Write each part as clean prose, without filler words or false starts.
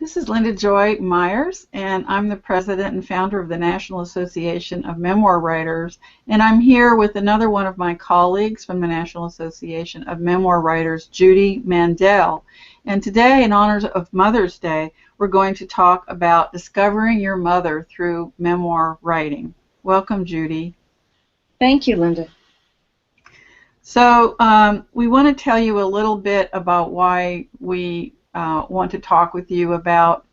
This is Linda Joy Myers, and I'm the president and founder of the National Association of Memoir Writers, and I'm here with another one of my colleagues from the National Association of Memoir Writers, Judy Mandel. And today, in honor of Mother's Day, we're going to talk about discovering your mother through memoir writing. Welcome, Judy. Thank you, Linda. So we want to tell you a little bit about why we want to talk with you about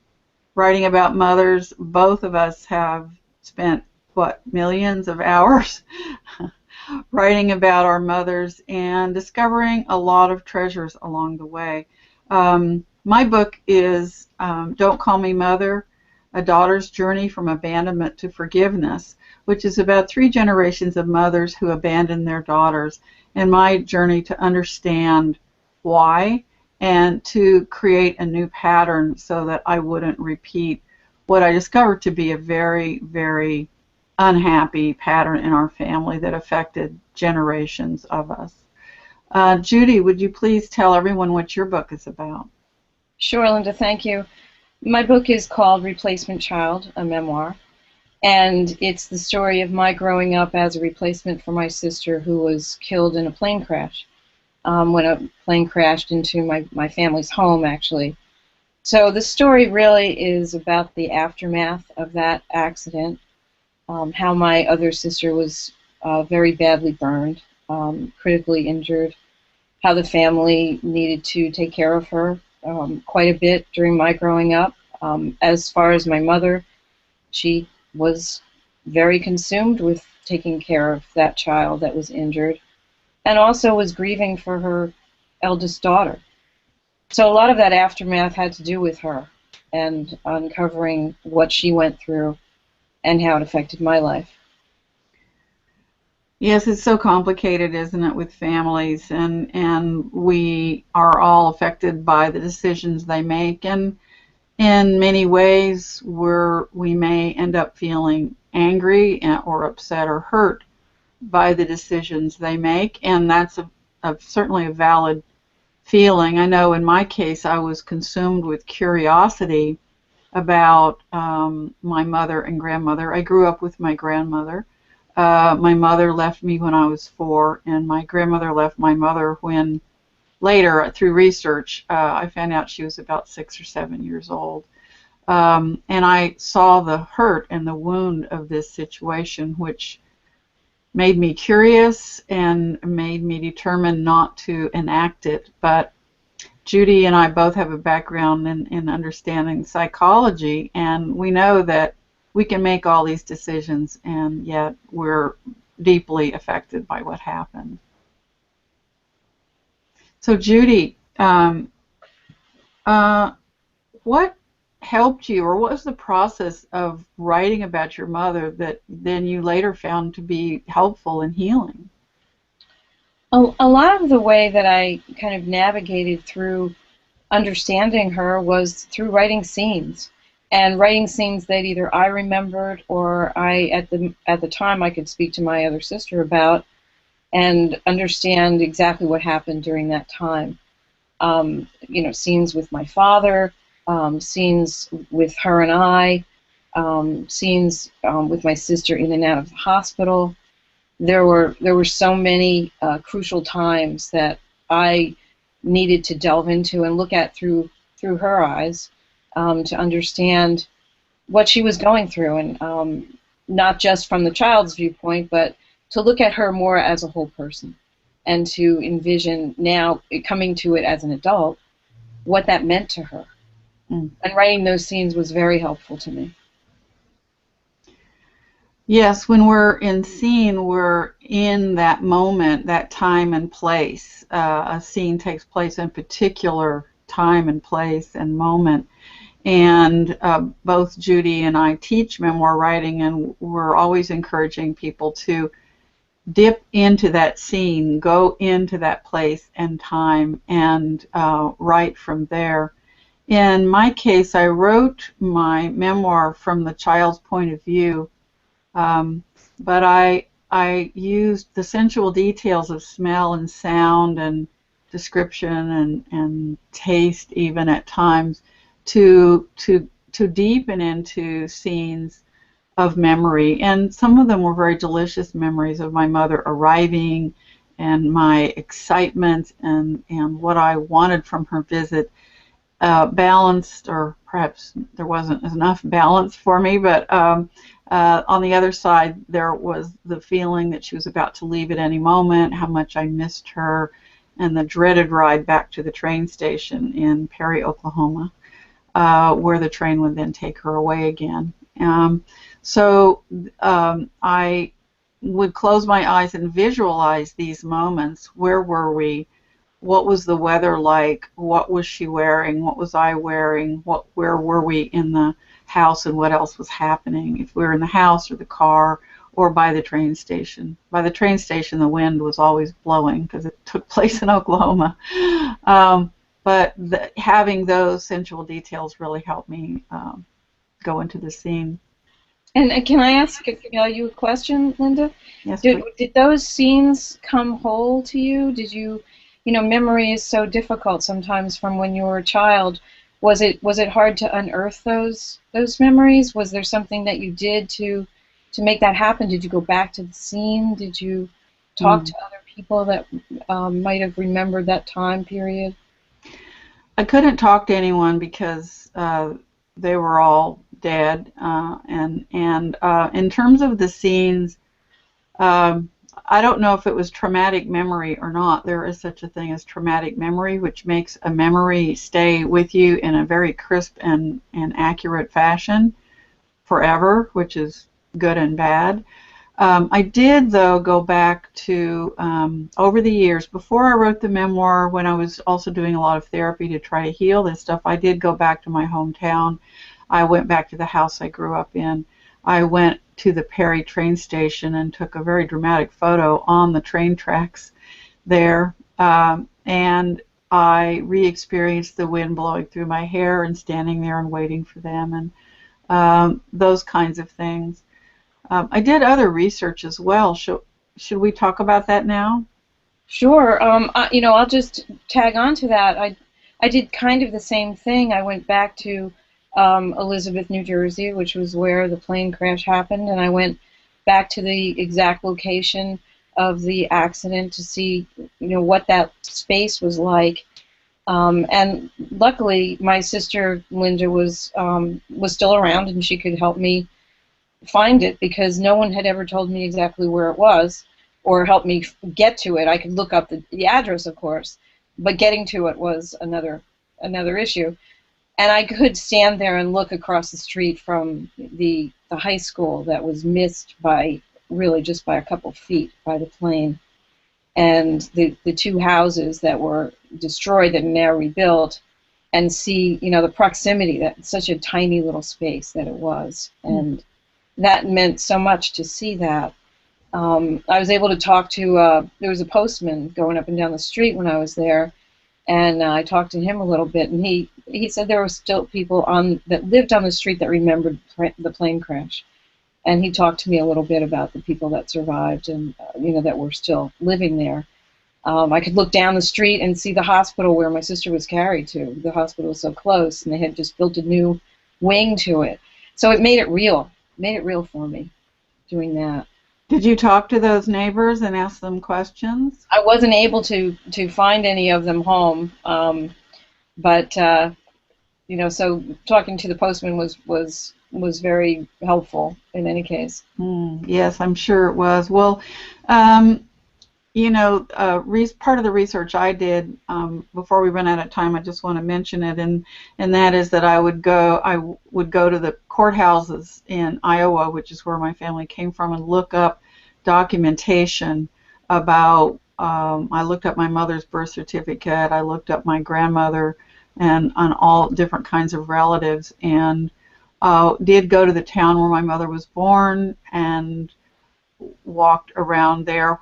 writing about mothers. Both of us have spent, millions of hours writing about our mothers and discovering a lot of treasures along the way. My book is Don't Call Me Mother, A Daughter's Journey from Abandonment to Forgiveness, which is about 3 generations of mothers who abandoned their daughters, and my journey to understand why and to create a new pattern so that I wouldn't repeat what I discovered to be a very, very unhappy pattern in our family that affected generations of us. Judy, would you please tell everyone what your book is about? Sure, Linda, thank you. My book is called Replacement Child, a Memoir, and it's the story of my growing up as a replacement for my sister who was killed in a plane crash. When a plane crashed into my family's home, actually. So the story really is about the aftermath of that accident, how my other sister was very badly burned, critically injured, how the family needed to take care of her quite a bit during my growing up. As far as my mother, she was very consumed with taking care of that child that was injured, and also was grieving for her eldest daughter. So a lot of that aftermath had to do with her and uncovering what she went through and how it affected my life. Yes, it's so complicated, isn't it, with families, and we are all affected by the decisions they make, and in many ways we may end up feeling angry or upset or hurt by the decisions they make, and that's certainly a valid feeling. I know in my case I was consumed with curiosity about my mother and grandmother. I grew up with my grandmother. My mother left me when I was 4, and my grandmother left my mother when later, through research, I found out she was about 6 or 7 years old. And I saw the hurt and the wound of this situation, which made me curious and made me determined not to enact it. But Judy and I both have a background in understanding psychology, and we know that we can make all these decisions, and yet we're deeply affected by what happened. So Judy, what helped you, or what was the process of writing about your mother that then you later found to be helpful in healing? A lot of the way that I kind of navigated through understanding her was through writing scenes, and writing scenes that either I remembered or at the time I could speak to my other sister about and understand exactly what happened during that time. Scenes with my father, scenes with her and I, scenes with my sister in and out of the hospital. There were so many crucial times that I needed to delve into and look at through her eyes to understand what she was going through, and not just from the child's viewpoint, but to look at her more as a whole person and to envision now, coming to it as an adult, what that meant to her. And writing those scenes was very helpful to me. Yes, when we're in scene, we're in that moment, that time and place. A scene takes place in a particular time and place and moment. And both Judy and I teach memoir writing, and we're always encouraging people to dip into that scene, go into that place and time, and write from there. In my case, I wrote my memoir from the child's point of view, but I used the sensual details of smell and sound and description and taste even at times to deepen into scenes of memory, and some of them were very delicious memories of my mother arriving and my excitement and what I wanted from her visit, balanced, or perhaps there wasn't enough balance for me, but on the other side there was the feeling that she was about to leave at any moment, how much I missed her, and the dreaded ride back to the train station in Perry, Oklahoma, where the train would then take her away again. So I would close my eyes and visualize these moments. Where were we? What was the weather like? What was she wearing? What was I wearing? Where were we in the house, and what else was happening? If we were in the house or the car or by the train station. By the train station, the wind was always blowing because it took place in Oklahoma. But having those sensual details really helped me go into the scene. And can I ask you a question, Linda? Yes, Did, please. did those scenes come whole to you? Did you, memory is so difficult sometimes from when you were a child. Was it hard to unearth those memories? Was there something that you did to make that happen? Did you go back to the scene? Did you talk Mm. to other people that might have remembered that time period? I couldn't talk to anyone because they were all dead. And in terms of the scenes, um, I don't know if it was traumatic memory or not. There is such a thing as traumatic memory, which makes a memory stay with you in a very crisp and accurate fashion forever, which is good and bad. I did, though, go back to, over the years, before I wrote the memoir, when I was also doing a lot of therapy to try to heal this stuff, I did go back to my hometown. I went back to the house I grew up in. I went to the Perry train station and took a very dramatic photo on the train tracks there. And I re-experienced the wind blowing through my hair and standing there and waiting for them, and those kinds of things. I did other research as well. Should we talk about that now? Sure. I'll just tag on to that. I did kind of the same thing. I went back to Elizabeth, New Jersey, which was where the plane crash happened, and I went back to the exact location of the accident to see, what that space was like. And luckily, my sister Linda was still around, and she could help me find it because no one had ever told me exactly where it was or helped me get to it. I could look up the address, of course, but getting to it was another issue. And I could stand there and look across the street from the high school that was missed by really just by a couple feet by the plane, and the two houses that were destroyed and now rebuilt, and see the proximity, that such a tiny little space that it was, and that meant so much to see that. I was able to talk to, there was a postman going up and down the street when I was there, and I talked to him a little bit, and he said there were still people that lived on the street that remembered the plane crash. And he talked to me a little bit about the people that survived and, that were still living there. I could look down the street and see the hospital where my sister was carried to. The hospital was so close, and they had just built a new wing to it. So it made it real for me doing that. Did you talk to those neighbors and ask them questions? I wasn't able to find any of them home, but so talking to the postman was very helpful in any case. Yes, I'm sure it was. Well, part of the research I did, before we run out of time, I just want to mention it, and that is that I would go to the courthouses in Iowa, which is where my family came from, and look up documentation about. I looked up my mother's birth certificate. I looked up my grandmother, and on all different kinds of relatives, and did go to the town where my mother was born and walked around there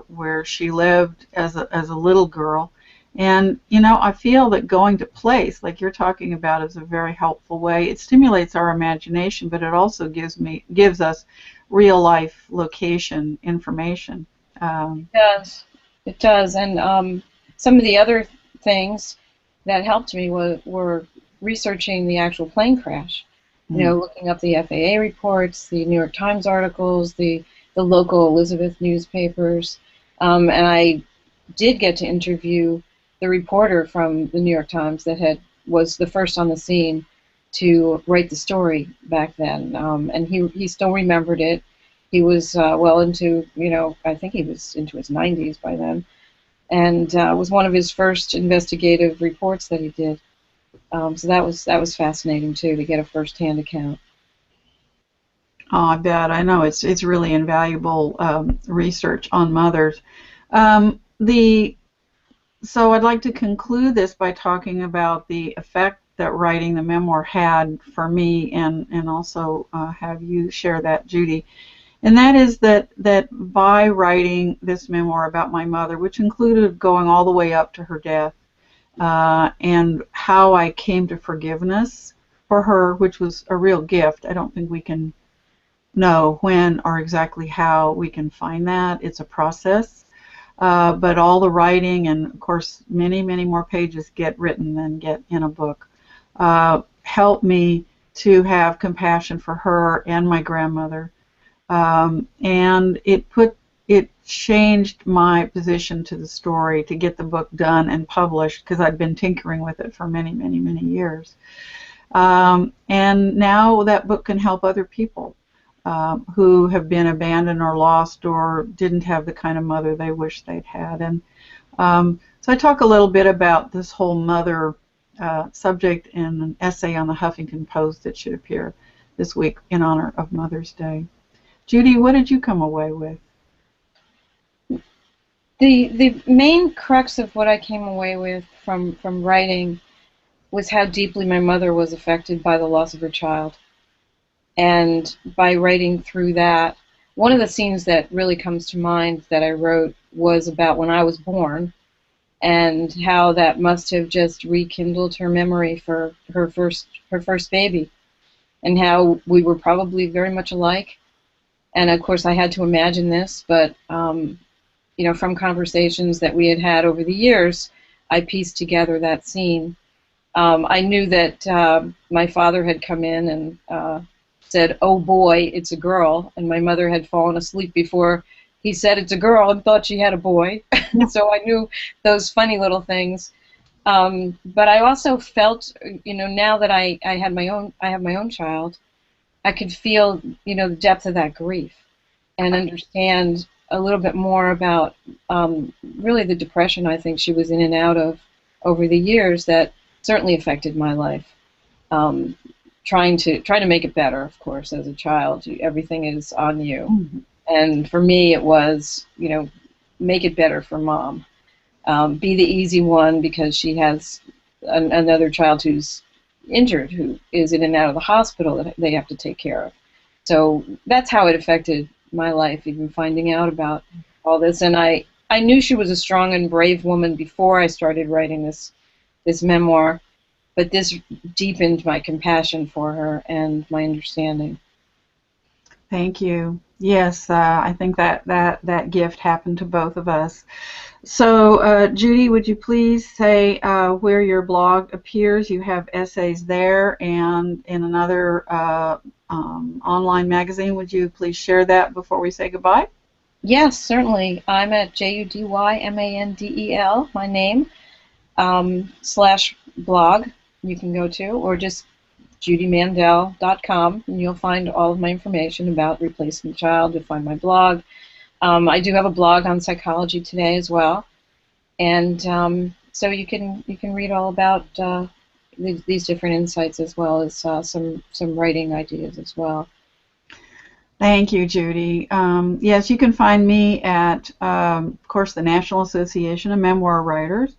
where she lived as a little girl. And I feel that going to place like you're talking about is a very helpful way. It stimulates our imagination, but it also gives us real life location information. It does. It does. And some of the other things that helped me were researching the actual plane crash. Mm. Looking up the FAA reports, the New York Times articles, the local Elizabeth newspapers, and I did get to interview the reporter from the New York Times that was the first on the scene to write the story back then, and he still remembered it. He was well into, I think he was into his 90s by then, and it was one of his first investigative reports that he did. So that was fascinating too, to get a first-hand account. Oh, I bet. I know it's really invaluable research on mothers. The So I'd like to conclude this by talking about the effect that writing the memoir had for me, and also have you share that, Judy. And that is that by writing this memoir about my mother, which included going all the way up to her death, and how I came to forgiveness for her, which was a real gift. I don't think we can know when or exactly how we can find that. It's a process. But all the writing, and of course many, many more pages get written than get in a book, helped me to have compassion for her and my grandmother. And it changed my position to the story to get the book done and published, because I'd been tinkering with it for many, many, many years. And now that book can help other people who have been abandoned or lost or didn't have the kind of mother they wish they'd had. And so I talk a little bit about this whole mother subject in an essay on the Huffington Post that should appear this week in honor of Mother's Day. Judy, what did you come away with? The main crux of what I came away with from writing was how deeply my mother was affected by the loss of her child. And by writing through that, one of the scenes that really comes to mind that I wrote was about when I was born, and how that must have just rekindled her memory for her first baby, and how we were probably very much alike. And of course, I had to imagine this, but from conversations that we had had over the years, I pieced together that scene. I knew that my father had come in and said, "Oh boy, it's a girl," and my mother had fallen asleep before he said it's a girl and thought she had a boy. So I knew those funny little things. But I also felt, now that I have my own child, I could feel, the depth of that grief, and understand a little bit more about really the depression I think she was in and out of over the years that certainly affected my life. Um, trying to make it better, of course, as a child, everything is on you. Mm-hmm. And for me, it was, make it better for mom. Be the easy one because she has another child who's injured, who is in and out of the hospital that they have to take care of. So that's how it affected my life, even finding out about all this. And I knew she was a strong and brave woman before I started writing this memoir, but this deepened my compassion for her and my understanding. Thank you. Yes, I think that gift happened to both of us. So, Judy, would you please say where your blog appears? You have essays there and in another online magazine. Would you please share that before we say goodbye? Yes, certainly. I'm at JUDYMANDEL, my name, /blog you can go to, or just judymandel.com, and you'll find all of my information about Replacement Child. You'll find my blog. I do have a blog on Psychology Today as well, and so you can read all about these different insights, as well as some writing ideas as well. Thank you, Judy. Yes, you can find me at, of course, the National Association of Memoir Writers.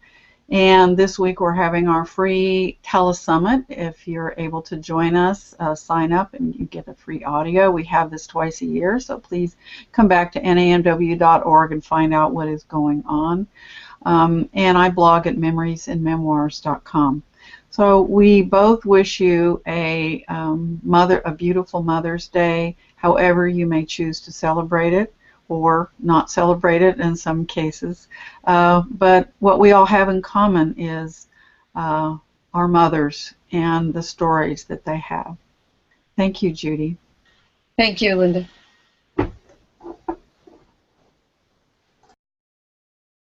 And this week we're having our free telesummit. If you're able to join us, sign up and you get a free audio. We have this twice a year, so please come back to namw.org and find out what is going on. And I blog at memoriesandmemoirs.com. So we both wish you a beautiful Mother's Day, however you may choose to celebrate it, or not celebrate it in some cases. But what we all have in common is our mothers and the stories that they have. Thank you, Judy. Thank you, Linda.